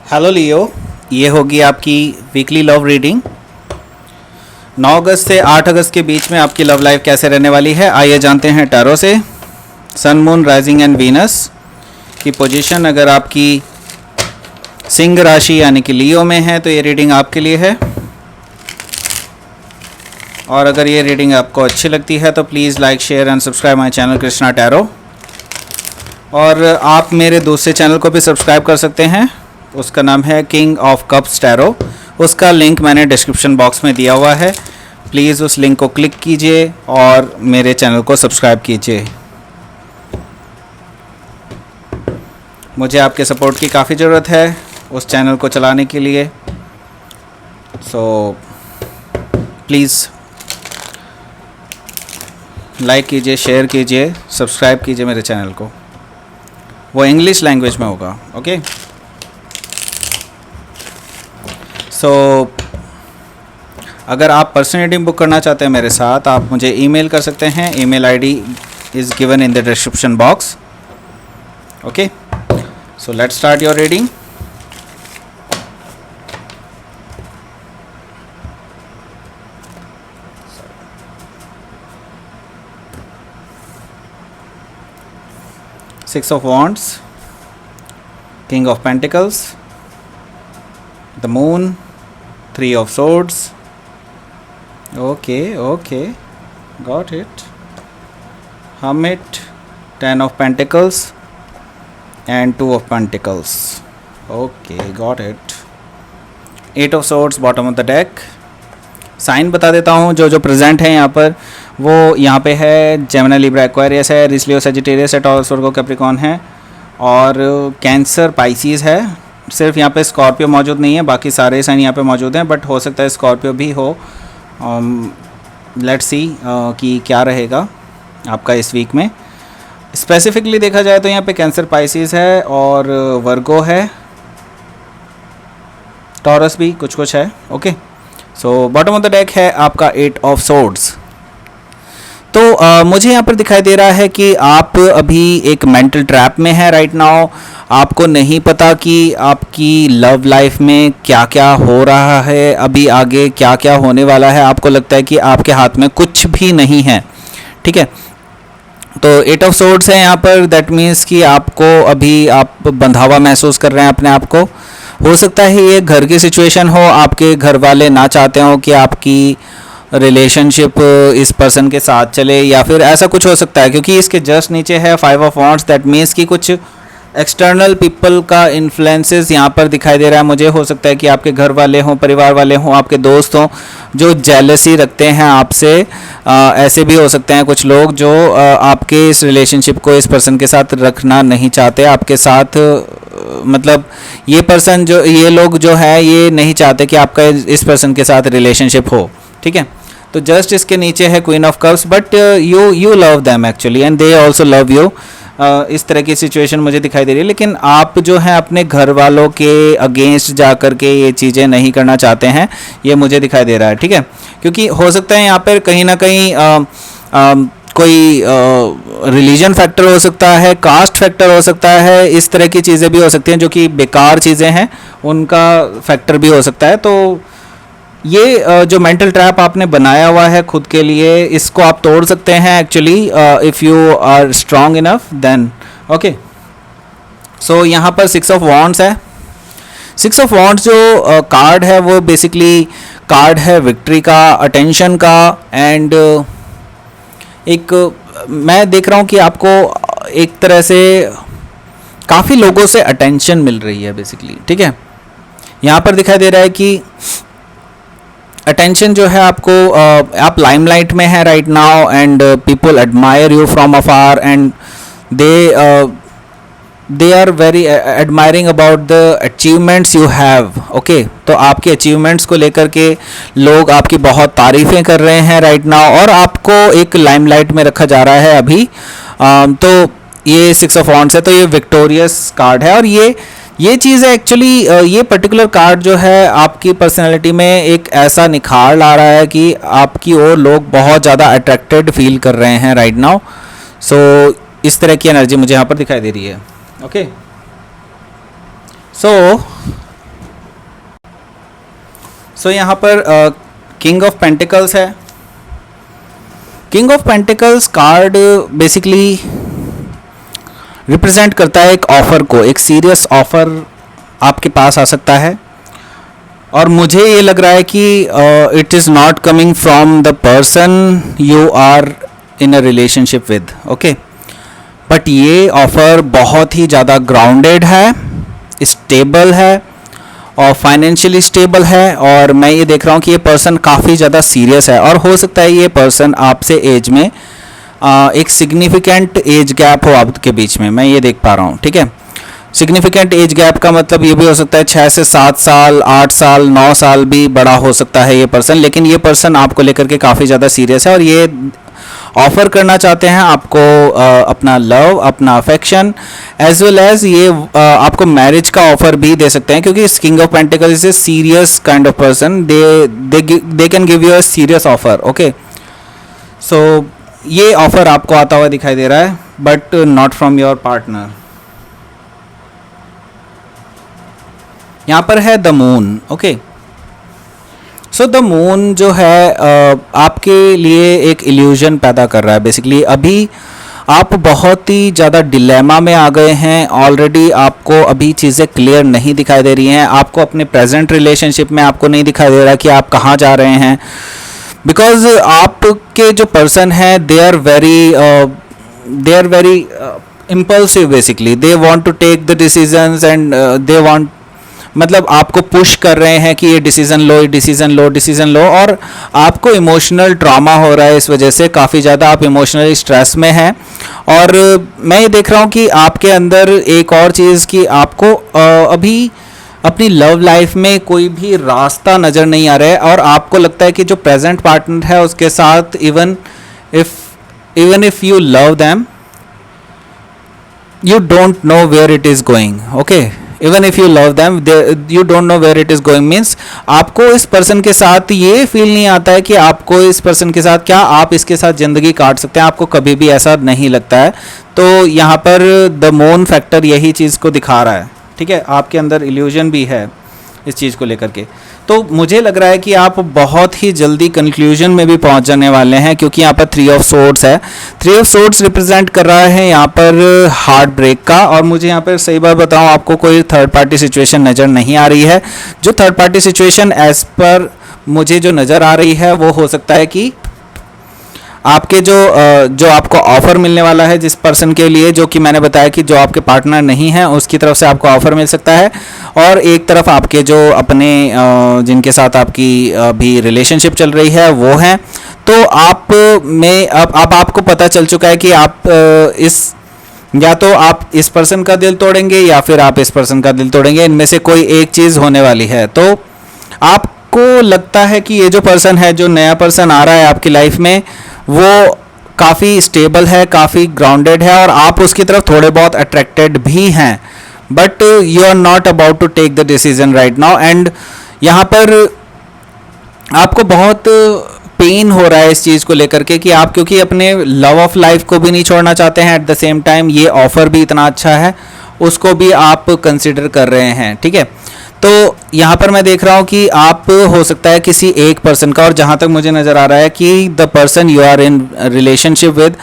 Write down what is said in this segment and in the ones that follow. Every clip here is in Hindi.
हेलो लियो, ये होगी आपकी वीकली लव रीडिंग। 9 अगस्त से 8 अगस्त के बीच में आपकी लव लाइफ कैसे रहने वाली है, आइए जानते हैं टैरो से। सन, मून, राइजिंग एंड वीनस की पोजीशन अगर आपकी सिंह राशि यानी कि लियो में है तो ये रीडिंग आपके लिए है। और अगर ये रीडिंग आपको अच्छी लगती है तो please like, share and subscribe my channel Krishna tarot. और आप मेरे दूसरे चैनल को भी सब्सक्राइब कर सकते हैं, उसका नाम है किंग ऑफ कप्स टैरो। उसका लिंक मैंने डिस्क्रिप्शन बॉक्स में दिया हुआ है, प्लीज़ उस लिंक को क्लिक कीजिए और मेरे चैनल को सब्सक्राइब कीजिए। मुझे आपके सपोर्ट की काफ़ी ज़रूरत है उस चैनल को चलाने के लिए, सो प्लीज़ लाइक कीजिए, शेयर कीजिए, सब्सक्राइब कीजिए मेरे चैनल को। वो इंग्लिश लैंग्वेज में होगा, ओके। सो अगर आप पर्सनल रीडिंग बुक करना चाहते हैं मेरे साथ, आप मुझे ईमेल कर सकते हैं। Email ID is given in the description box, okay. So let's start your reading. Six of Wands, King of Pentacles, the Moon, Three of Swords. Okay, got it. Hermit, Ten of Pentacles and Two of Pentacles. Okay, got it. Eight of Swords, bottom of the deck. Sign बता देता हूँ जो प्रेजेंट है यहाँ पर, वो यहाँ पे है जेमिनी, लिब्रा, एक्वेरियस है, एरीज, लियो, सजिटेरियस है, टॉरस, वर्गो, कैप्रिकॉर्न है और कैंसर, पाइसिस है। सिर्फ यहाँ पे स्कॉर्पियो मौजूद नहीं है, बाकी सारे साइन यहाँ पे मौजूद हैं, बट हो सकता है स्कॉर्पियो भी हो। लेट्स सी कि क्या रहेगा आपका इस वीक में। स्पेसिफिकली देखा जाए तो यहाँ पे कैंसर, पाइसिस है और वर्गो है, टॉरस भी कुछ है, okay. So bottom of the deck है आपका 8 ऑफ सोर्ड्स। तो मुझे यहाँ पर दिखाई दे रहा है कि आप अभी एक मेंटल ट्रैप में है राइट नाउ। आपको नहीं पता कि आपकी लव लाइफ में क्या क्या हो रहा है, अभी आगे क्या क्या होने वाला है। आपको लगता है कि आपके हाथ में कुछ भी नहीं है, ठीक है। तो 8 ऑफ सोर्ड्स है यहाँ पर, दैट मीन्स कि आपको अभी आप बंधा हुआ महसूस कर रहे हैं अपने आप को। हो सकता है ये घर की सिचुएशन हो, आपके घर वाले ना चाहते हो कि आपकी रिलेशनशिप इस पर्सन के साथ चले, या फिर ऐसा कुछ हो सकता है क्योंकि इसके जस्ट नीचे है 5 ऑफ वॉन्ड्स। दैट मीन्स कि कुछ एक्सटर्नल पीपल का इन्फ्लुएंसेस यहाँ पर दिखाई दे रहा है मुझे। हो सकता है कि आपके घर वाले हों, परिवार वाले हों, आपके दोस्त हों जो जेलसी रखते हैं आपसे। ऐसे भी हो सकते हैं कुछ लोग जो आपके इस रिलेशनशिप को इस पर्सन के साथ रखना नहीं चाहते आपके साथ। मतलब ये पर्सन जो, ये लोग जो है ये नहीं चाहते कि आपका इस पर्सन के साथ रिलेशनशिप हो, ठीक है। तो जस्ट इसके नीचे है queen of cups, but you love them actually and they also love you. इस तरह की सिचुएशन मुझे दिखाई दे रही है, लेकिन आप जो है अपने घर वालों के अगेंस्ट जा कर के ये चीज़ें नहीं करना चाहते हैं, ये मुझे दिखाई दे रहा है, ठीक है। क्योंकि हो सकता है यहाँ पर कहीं ना कहीं कोई रिलीजन फैक्टर हो सकता है, कास्ट फैक्टर हो सकता है, इस तरह की चीज़ें भी हो सकती हैं जो कि बेकार चीज़ें हैं, उनका फैक्टर भी हो सकता है। तो ये जो मेंटल ट्रैप आपने बनाया हुआ है खुद के लिए, इसको आप तोड़ सकते हैं actually if you are strong enough then, okay. So यहाँ पर 6 ऑफ वॉन्ड्स है। 6 ऑफ वॉन्ड्स जो कार्ड है वो बेसिकली कार्ड है विक्ट्री का, अटेंशन का, एंड एक मैं देख रहा हूँ कि आपको एक तरह से काफ़ी लोगों से अटेंशन मिल रही है बेसिकली, ठीक है। यहाँ पर दिखाई दे रहा है कि अटेंशन जो है आपको, आप लाइमलाइट में है right now and people admire you from afar and they are very admiring about the achievements you have, okay. तो आपके अचीवमेंट्स को लेकर के लोग आपकी बहुत तारीफ़ें कर रहे हैं राइट नाउ और आपको एक लाइमलाइट में रखा जा रहा है अभी। तो ये 6 ऑफ वॉन्ड्स है, तो ये विक्टोरियस कार्ड है और ये चीज़ है एक्चुअली। ये पर्टिकुलर कार्ड जो है आपकी पर्सनैलिटी में एक ऐसा निखार ला रहा है कि आपकी ओर लोग बहुत ज़्यादा अट्रैक्टेड फील कर रहे हैं राइट नाउ। सो इस तरह की एनर्जी मुझे यहाँ पर दिखाई दे रही है, ओके। सो सो यहाँ पर किंग ऑफ पेंटिकल्स है। King of pentacles card basically represent करता है एक ऑफर को, एक सीरियस ऑफर आपके पास आ सकता है, और मुझे ये लग रहा है कि it is not coming from the person you are in a relationship with, okay. But ये ऑफ़र बहुत ही ज़्यादा ग्राउंडेड है, स्टेबल है और फाइनेंशियली स्टेबल है, और मैं ये देख रहा हूँ कि ये पर्सन काफ़ी ज़्यादा सीरियस है, और हो सकता है ये पर्सन आपसे एज में एक सिग्निफिकेंट एज गैप हो आपके बीच में, मैं ये देख पा रहा हूँ, ठीक है। सिग्निफिकेंट एज गैप का मतलब ये भी हो सकता है 6 से 7 साल, 8 साल, 9 साल भी बड़ा हो सकता है ये पर्सन, लेकिन ये पर्सन आपको लेकर के काफ़ी ज़्यादा सीरियस है, और ये ऑफ़र करना चाहते हैं आपको अपना लव, अपना अफेक्शन, एज वेल एज ये आपको मैरिज का ऑफ़र भी दे सकते हैं, क्योंकि king of pentacles is a serious kind of person, they can give you a serious offer, okay. So ये ऑफ़र आपको आता हुआ दिखाई दे रहा है, but not from your partner. यहाँ पर है the moon, okay. So the moon जो है आपके लिए एक इल्यूजन पैदा कर रहा है। बेसिकली अभी आप बहुत ही ज़्यादा डिलेमा में आ गए हैं, ऑलरेडी आपको अभी चीज़ें क्लियर नहीं दिखाई दे रही हैं, आपको अपने प्रेजेंट रिलेशनशिप में आपको नहीं दिखाई दे रहा कि आप कहाँ जा रहे हैं, बिकॉज आपके जो पर्सन है they are very impulsive, basically they want to take the decisions and they want, मतलब आपको पुश कर रहे हैं कि ये डिसीज़न लो, ये डिसीज़न लो, डिसीज़न लो, और आपको इमोशनल ट्रॉमा हो रहा है इस वजह से, काफ़ी ज़्यादा आप इमोशनली स्ट्रेस में हैं। और मैं ये देख रहा हूँ कि आपके अंदर एक और चीज़ कि आपको अभी अपनी लव लाइफ में कोई भी रास्ता नज़र नहीं आ रहा है, और आपको लगता है कि जो प्रेजेंट पार्टनर है उसके साथ even if you love them you don't know where it is going, okay, even if you love them you don't know where it is going means आपको इस पर्सन के साथ ये फील नहीं आता है कि आपको इस पर्सन के साथ क्या आप इसके साथ ज़िंदगी काट सकते हैं, आपको कभी भी ऐसा नहीं लगता है। तो यहाँ पर द मून फैक्टर यही चीज़ को दिखा रहा है, ठीक है। आपके अंदर इल्यूजन भी है इस चीज़ को लेकर के, तो मुझे लग रहा है कि आप बहुत ही जल्दी कंक्लूजन में भी पहुंच जाने वाले हैं, क्योंकि यहाँ पर 3 ऑफ सोर्ड्स है। 3 ऑफ सोर्ड्स रिप्रेजेंट कर रहा है यहाँ पर हार्ट ब्रेक का, और मुझे यहाँ पर सही बात बताऊँ आपको कोई थर्ड पार्टी सिचुएशन नज़र नहीं आ रही है। जो third party situation as per मुझे जो नज़र आ रही है वो हो सकता है कि आपके जो आपको ऑफ़र मिलने वाला है जिस पर्सन के लिए, जो कि मैंने बताया कि जो आपके पार्टनर नहीं है उसकी तरफ से आपको ऑफ़र मिल सकता है, और एक तरफ आपके जो अपने जिनके साथ आपकी अभी रिलेशनशिप चल रही है वो हैं। तो आप में अब आपको पता चल चुका है कि आप या तो आप इस पर्सन का दिल तोड़ेंगे या फिर आप इस पर्सन का दिल तोड़ेंगे, इनमें से कोई एक चीज़ होने वाली है। तो आपको लगता है कि ये जो पर्सन है, जो नया पर्सन आ रहा है आपकी लाइफ में, वो काफ़ी स्टेबल है, काफ़ी ग्राउंडेड है, और आप उसकी तरफ थोड़े बहुत अट्रैक्टेड भी हैं, but you are not about to take the decision right now. And यहाँ पर आपको बहुत पेन हो रहा है इस चीज़ को लेकर के कि आप क्योंकि अपने लव ऑफ लाइफ को भी नहीं छोड़ना चाहते हैं, एट द सेम टाइम ये ऑफ़र भी इतना अच्छा है उसको भी आप कंसिडर कर रहे हैं, ठीक है। तो यहाँ पर मैं देख रहा हूँ कि आप हो सकता है किसी एक पर्सन का, और जहाँ तक मुझे नज़र आ रहा है कि the person you are in relationship with,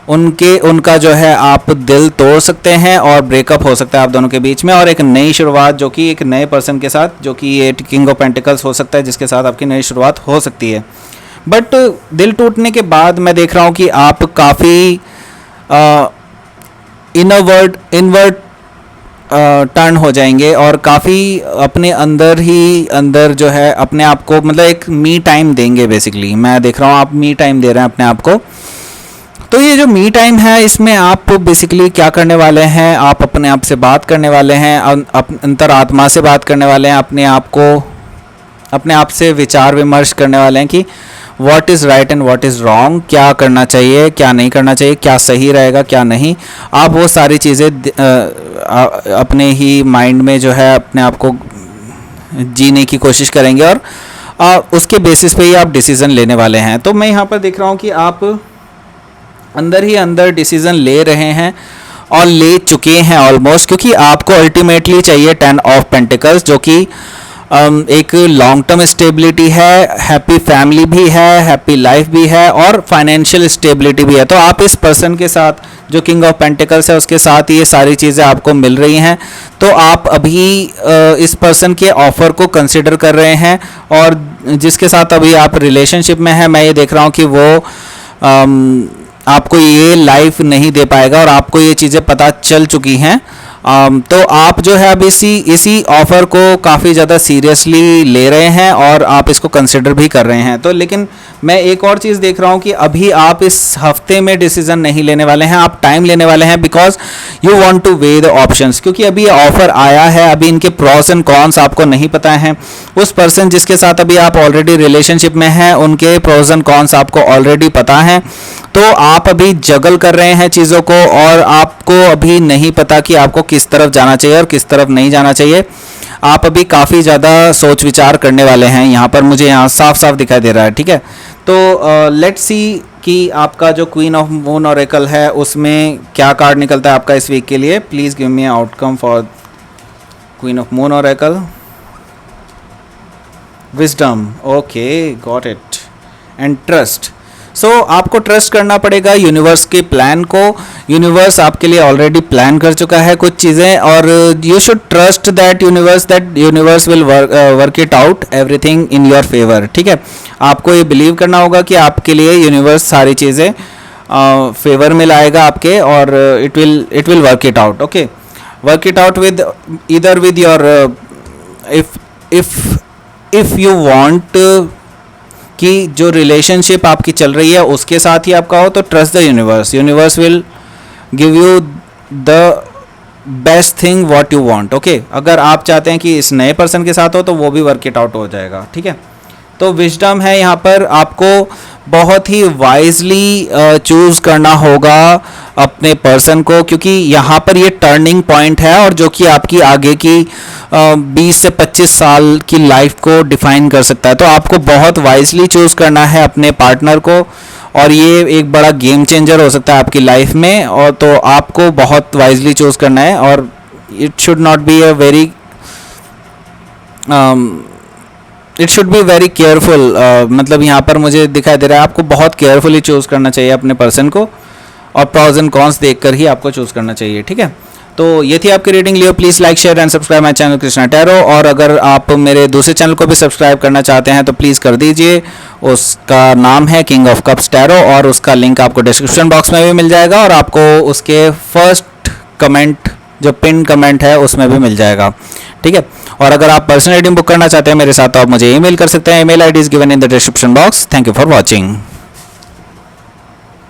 उनका जो है आप दिल तोड़ सकते हैं और ब्रेकअप हो सकता है आप दोनों के बीच में, और एक नई शुरुआत जो कि एक नए पर्सन के साथ, जो कि ये किंग ऑफ पेंटिकल्स हो सकता है जिसके साथ आपकी नई शुरुआत हो सकती है। बट दिल टूटने के बाद मैं देख रहा हूँ कि आप काफ़ी इनवर्ट टर्न हो जाएंगे, और काफ़ी अपने अंदर जो है अपने आप को, मतलब एक मी टाइम देंगे। बेसिकली मैं देख रहा हूँ आप मी टाइम दे रहे हैं अपने आप को। तो ये जो मी टाइम है इसमें आप बेसिकली क्या करने वाले हैं, आप अपने आप से बात करने वाले हैं, अंतरात्मा से बात करने वाले हैं, अपने आप से विचार विमर्श करने वाले हैं कि what is right and what is wrong, क्या करना चाहिए क्या नहीं करना चाहिए, क्या सही रहेगा क्या नहीं। आप वो सारी चीज़ें अपने ही माइंड में जो है अपने आप को जीने की कोशिश करेंगे, और उसके बेसिस पे ही आप डिसीज़न लेने वाले हैं। तो मैं यहाँ पर देख रहा हूँ कि आप अंदर ही अंदर डिसीज़न ले रहे हैं और ले चुके हैं ऑलमोस्ट, क्योंकि आपको अल्टीमेटली चाहिए 10 ऑफ पेंटिकल्स, जो कि एक लॉन्ग टर्म स्टेबिलिटी है, हैप्पी फैमिली भी है, हैप्पी लाइफ भी है और फाइनेंशियल स्टेबिलिटी भी है। तो आप इस पर्सन के साथ जो किंग ऑफ पेंटिकल्स है उसके साथ ये सारी चीज़ें आपको मिल रही हैं। तो आप अभी इस पर्सन के ऑफ़र को कंसिडर कर रहे हैं और जिसके साथ अभी आप रिलेशनशिप में हैं, मैं ये देख रहा हूँ कि वो आपको ये लाइफ नहीं दे पाएगा और आपको ये चीज़ें पता चल चुकी हैं। तो आप जो है अब इसी ऑफ़र को काफ़ी ज़्यादा सीरियसली ले रहे हैं और आप इसको कंसिडर भी कर रहे हैं। तो लेकिन मैं एक और चीज़ देख रहा हूँ कि अभी आप इस हफ्ते में डिसीजन नहीं लेने वाले हैं, आप टाइम लेने वाले हैं because you want two way the options, क्योंकि अभी ये ऑफ़र आया है, अभी इनके प्रॉस एंड कॉन्स आपको नहीं पता हैं। उस पर्सन जिसके साथ अभी आप ऑलरेडी रिलेशनशिप में हैं उनके प्रॉस एंड कॉन्स आपको ऑलरेडी पता हैं। तो आप अभी जगल कर रहे हैं चीज़ों को और आपको अभी नहीं पता कि आपको किस तरफ जाना चाहिए और किस तरफ नहीं जाना चाहिए। आप अभी काफ़ी ज़्यादा सोच विचार करने वाले हैं, यहाँ पर मुझे यहाँ साफ साफ दिखाई दे रहा है। ठीक है, तो लेट्स सी कि आपका जो क्वीन ऑफ मून ऑरेकल है उसमें क्या कार्ड निकलता है आपका इस वीक के लिए। Please give me outcome for queen of moon oracle. Wisdom, okay, got it, and trust. So आपको ट्रस्ट करना पड़ेगा यूनिवर्स के प्लान को। यूनिवर्स आपके लिए ऑलरेडी प्लान कर चुका है कुछ चीज़ें और you should trust that universe will work it out everything in your favour. ठीक है, आपको ये बिलीव करना होगा कि आपके लिए यूनिवर्स सारी चीज़ें फेवर में लाएगा आपके और it will work it out. Okay, work it out with either with your if you want कि जो रिलेशनशिप आपकी चल रही है उसके साथ ही आपका हो तो trust the universe. Universe will give you the best thing what you want. Okay, अगर आप चाहते हैं कि इस नए पर्सन के साथ हो तो वो भी वर्क इट आउट हो जाएगा। ठीक है, तो विजडम है यहाँ पर, आपको बहुत ही वाइजली चूज़ करना होगा अपने पर्सन को, क्योंकि यहाँ पर ये टर्निंग पॉइंट है और जो कि आपकी आगे की 20 से 25 साल की लाइफ को डिफाइन कर सकता है। तो आपको बहुत वाइजली चूज़ करना है अपने पार्टनर को और ये एक बड़ा गेम चेंजर हो सकता है आपकी लाइफ में। और तो आपको बहुत वाइजली चूज़ करना है और it should not be a very it should be very careful. मतलब यहाँ पर मुझे दिखाई दे रहा है आपको बहुत केयरफुली चूज़ करना चाहिए अपने पर्सन को और प्रॉज एंड कॉन्स देखकर ही आपको चूज़ करना चाहिए। ठीक है, तो ये थी आपकी reading. Leo please like share and subscribe my channel Krishna tarot. और अगर आप मेरे दूसरे चैनल को भी सब्सक्राइब करना चाहते हैं तो प्लीज़ कर दीजिए। उसका नाम है किंग ऑफ कप्स टैरो और उसका लिंक आपको डिस्क्रिप्शन बॉक्स में भी मिल जाएगा और आपको उसके फर्स्ट कमेंट जो पिन कमेंट है उसमें भी मिल जाएगा। ठीक है, और अगर आप पर्सनल रीडिंग बुक करना चाहते हैं मेरे साथ तो आप मुझे ईमेल कर सकते हैं। Email ID is given in the description box. Thank you for watching.